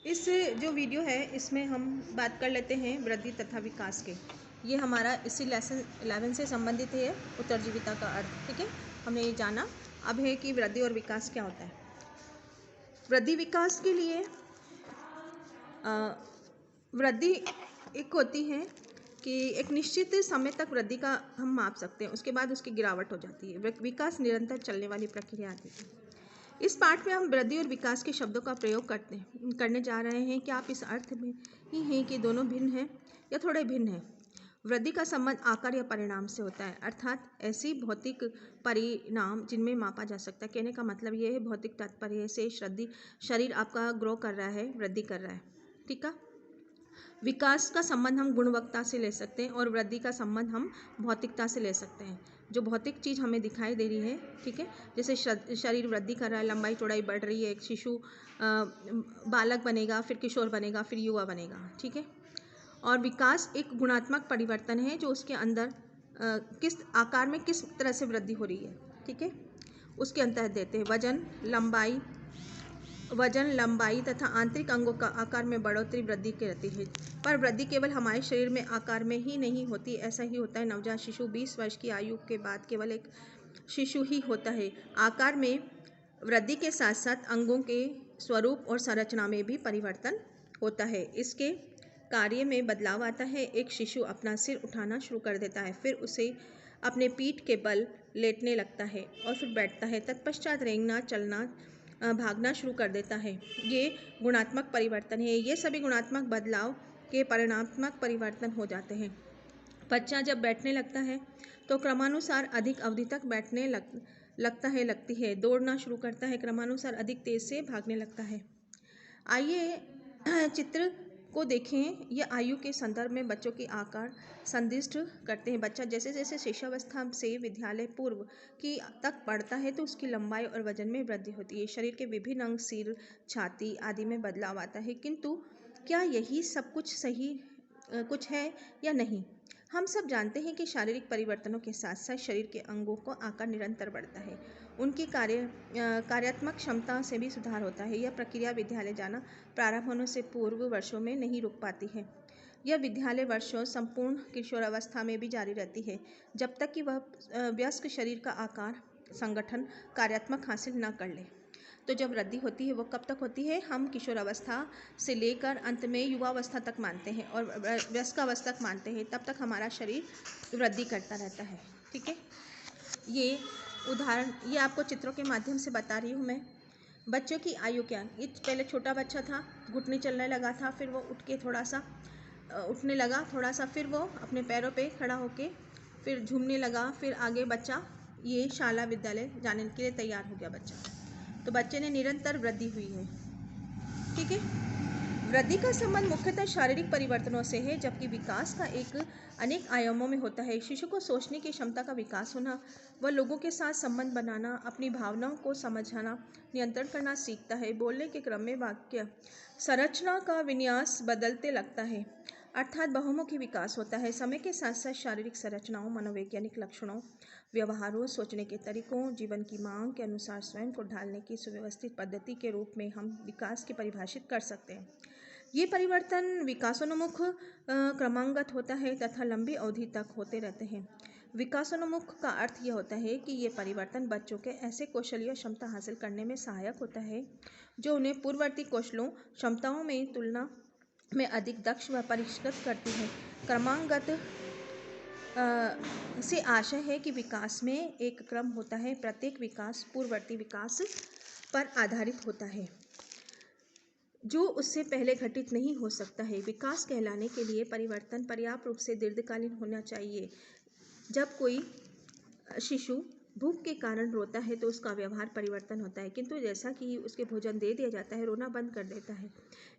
इस जो वीडियो है इसमें हम बात कर लेते हैं वृद्धि तथा विकास के। ये हमारा इसी लेसन 11 से संबंधित है, उत्तरजीविता का अर्थ। ठीक है, हमने ये जाना अब है कि वृद्धि और विकास क्या होता है। वृद्धि विकास के लिए वृद्धि एक होती है कि एक निश्चित समय तक वृद्धि का हम माप सकते हैं, उसके बाद उसकी गिरावट हो जाती है। विकास निरंतर चलने वाली प्रक्रिया आती है। इस पाठ में हम वृद्धि और विकास के शब्दों का प्रयोग करने जा रहे हैं। क्या आप इस अर्थ में ही हैं कि दोनों भिन्न हैं या थोड़े भिन्न हैं। वृद्धि का संबंध आकार या परिणाम से होता है, अर्थात ऐसी भौतिक परिणाम जिनमें मापा जा सकता है। कहने का मतलब ये है भौतिक तात्पर्य से शरीर आपका ग्रो कर रहा है, वृद्धि कर रहा है। ठीक है। विकास का संबंध हम गुणवत्ता से ले सकते हैं और वृद्धि का संबंध हम भौतिकता से ले सकते हैं। जो भौतिक चीज़ हमें दिखाई दे रही है, ठीक है, जैसे शरीर वृद्धि कर रहा है, लंबाई चौड़ाई बढ़ रही है, एक शिशु बालक बनेगा, फिर किशोर बनेगा, फिर युवा बनेगा। ठीक है। और विकास एक गुणात्मक परिवर्तन है जो उसके अंदर किस आकार में किस तरह से वृद्धि हो रही है। ठीक है, उसके अंतर्गत देते हैं वजन, लंबाई तथा आंतरिक अंगों का आकार में बढ़ोतरी वृद्धि की रहती है। पर वृद्धि केवल हमारे शरीर में आकार में ही नहीं होती, ऐसा ही होता है नवजात शिशु 20 वर्ष की आयु के बाद केवल एक शिशु ही होता है। आकार में वृद्धि के साथ साथ अंगों के स्वरूप और संरचना में भी परिवर्तन होता है। इसके कार्य में बदलाव आता है। एक शिशु अपना सिर उठाना शुरू कर देता है, फिर उसे अपने पीठ के बल लेटने लगता है और फिर बैठता है। तत्पश्चात रेंगना, चलना, भागना शुरू कर देता है। ये गुणात्मक परिवर्तन है। ये सभी गुणात्मक बदलाव के परिणात्मक परिवर्तन हो जाते हैं। बच्चा जब बैठने लगता है तो क्रमानुसार अधिक अवधि तक बैठने लगती है। दौड़ना शुरू करता है, क्रमानुसार अधिक तेज से भागने लगता है। आइए चित्र को देखें। यह आयु के संदर्भ में बच्चों की आकार संदिष्ट करते हैं। बच्चा जैसे जैसे शिशुअवस्था से विद्यालय पूर्व की तक बढ़ता है तो उसकी लंबाई और वजन में वृद्धि होती है। शरीर के विभिन्न अंग, सिर, छाती आदि में बदलाव आता है। किंतु क्या यही सब कुछ सही कुछ है या नहीं। हम सब जानते हैं कि शारीरिक परिवर्तनों के साथ साथ शरीर के अंगों का आकार निरंतर बढ़ता है। उनकी कार्यात्मक क्षमता से भी सुधार होता है। यह प्रक्रिया विद्यालय जाना प्रारंभ होने से पूर्व वर्षों में नहीं रुक पाती है। यह विद्यालय वर्षों संपूर्ण किशोरावस्था में भी जारी रहती है, जब तक कि वह वयस्क शरीर का आकार, संगठन, कार्यात्मक हासिल न कर ले। तो जब वृद्धि होती है वो कब तक होती है। हम किशोरावस्था से लेकर अंत में युवावस्था तक मानते हैं और वयस्कावस्था तक मानते हैं, तब तक हमारा शरीर वृद्धि करता रहता है। ठीक है। ये उदाहरण ये आपको चित्रों के माध्यम से बता रही हूँ मैं। बच्चों की आयु क्या, ये पहले छोटा बच्चा था, घुटने चलने लगा था, फिर वो उठ के उठने लगा थोड़ा सा, फिर वो अपने पैरों पे खड़ा होके फिर झूमने लगा, फिर आगे बच्चा ये शाला विद्यालय जाने के लिए तैयार हो गया बच्चा। तो बच्चे ने निरंतर वृद्धि हुई है। ठीक है। वृद्धि का संबंध मुख्यतः शारीरिक परिवर्तनों से है, जबकि विकास का एक अनेक आयामों में होता है। शिशु को सोचने की क्षमता का विकास होना, वह लोगों के साथ संबंध बनाना, अपनी भावनाओं को समझना, नियंत्रण करना सीखता है। बोलने के क्रम में वाक्य संरचना का विन्यास बदलते लगता है, अर्थात बहुमुखी विकास होता है। समय के साथ साथ शारीरिक संरचनाओं, मनोवैज्ञानिक लक्षणों, व्यवहारों, सोचने के तरीकों, जीवन की मांग के अनुसार स्वयं को ढालने की सुव्यवस्थित पद्धति के रूप में हम विकास की परिभाषित कर सकते हैं। ये परिवर्तन विकासोन्मुख क्रमागत होता है तथा लंबी अवधि तक होते रहते हैं। विकासोन्मुख का अर्थ यह होता है कि ये परिवर्तन बच्चों के ऐसे कौशल या क्षमता हासिल करने में सहायक होता है जो उन्हें पूर्ववर्ती कौशलों क्षमताओं में तुलना में अधिक दक्ष व परिष्कृत करती है। क्रमागत से आशय है कि विकास में एक क्रम होता है। प्रत्येक विकास पूर्ववर्ती विकास पर आधारित होता है जो उससे पहले घटित नहीं हो सकता है। विकास कहलाने के लिए परिवर्तन पर्याप्त रूप से दीर्घकालीन होना चाहिए। जब कोई शिशु भूख के कारण रोता है तो उसका व्यवहार परिवर्तन होता है, किंतु जैसा कि उसके भोजन दे दिया जाता है रोना बंद कर देता है।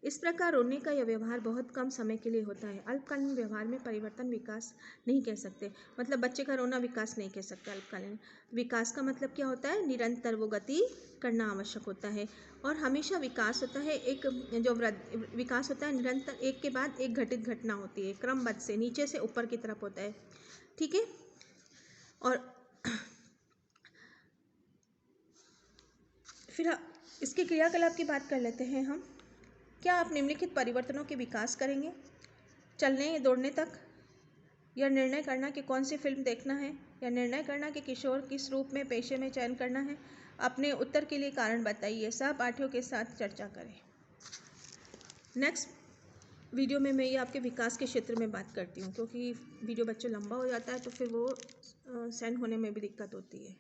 इस प्रकार रोने का यह व्यवहार बहुत कम समय के लिए होता है। अल्पकालीन व्यवहार में परिवर्तन विकास नहीं कह सकते, मतलब बच्चे का रोना विकास नहीं कह सकते। अल्पकालीन विकास का मतलब क्या होता है, निरंतर वो गति करना आवश्यक होता है और हमेशा विकास होता है। एक जो विकास होता है निरंतर एक के बाद एक घटित घटना होती है, क्रमबद्ध से नीचे से ऊपर की तरफ होता है। ठीक है। और फिर इसके क्रियाकलाप की बात कर लेते हैं हम। क्या आप निम्नलिखित परिवर्तनों के विकास करेंगे? चलने या दौड़ने तक, या निर्णय करना कि कौन सी फिल्म देखना है, या निर्णय करना कि किशोर किस रूप में पेशे में चयन करना है? अपने उत्तर के लिए कारण बताइए। सहपाठियों के साथ चर्चा करें। नेक्स्ट वीडियो में मैं ये आपके विकास के क्षेत्र में बात करती हूँ, क्योंकि वीडियो बच्चों लंबा हो जाता है तो फिर वो सेंड होने में भी दिक्कत होती है।